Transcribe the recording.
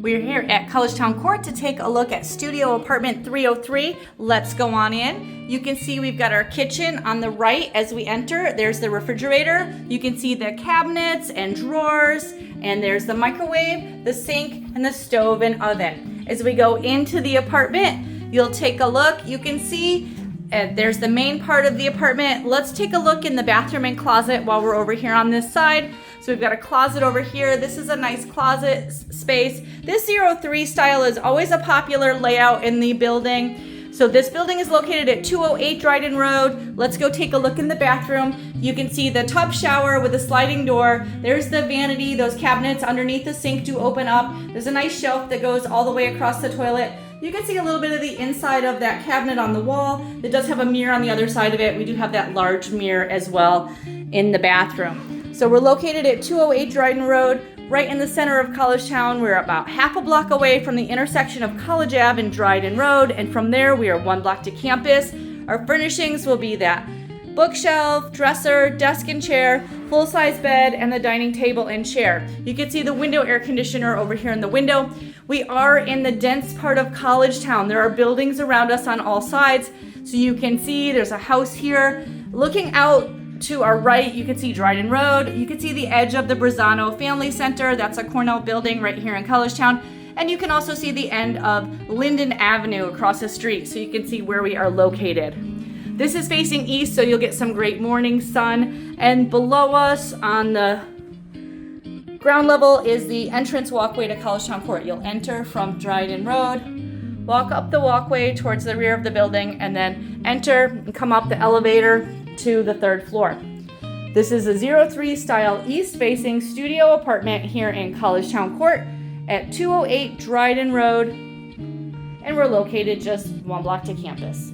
We're here at Collegetown Court to take a look at studio apartment 303. Let's go on in. You can see we've got our kitchen on the right as we enter. There's the refrigerator. You can see the cabinets and drawers, and there's the microwave, the sink, and the stove and oven. As we go into the apartment, you'll take a look. You can see there's the main part of the apartment. Let's take a look in the bathroom and closet while we're over here on this side. So we've got a closet over here. This is a nice closet space. This 03 style is always a popular layout in the building. So this building is located at 208 Dryden Road. Let's go take a look in the bathroom. You can see the tub shower with a sliding door. There's the vanity. Those cabinets underneath the sink do open up. There's a nice shelf that goes all the way across the toilet. You can see a little bit of the inside of that cabinet on the wall. It does have a mirror on the other side of it. We do have that large mirror as well in the bathroom. So we're located at 208 Dryden Road, right in the center of Collegetown. We're about half a block away from the intersection of College Ave and Dryden Road, and from there we are 1 block to campus. Our furnishings will be that bookshelf, dresser, desk and chair, full-size bed, and the dining table and chair. You can see the window air conditioner over here in the window. We are in the dense part of Collegetown. There are buildings around us on all sides. So you can see there's a house here. Looking out to our right, you can see Dryden Road. You can see the edge of the Brazano Family Center. That's a Cornell building right here in Collegetown. And you can also see the end of Linden Avenue across the street, so you can see where we are located. This is facing east, so you'll get some great morning sun. And below us on the ground level is the entrance walkway to Collegetown Court. You'll enter from Dryden Road, walk up the walkway towards the rear of the building, and then enter and come up the elevator to the 3rd floor. This is a 03 style east facing studio apartment here in Collegetown Court at 208 Dryden Road, and we're located just 1 block to campus.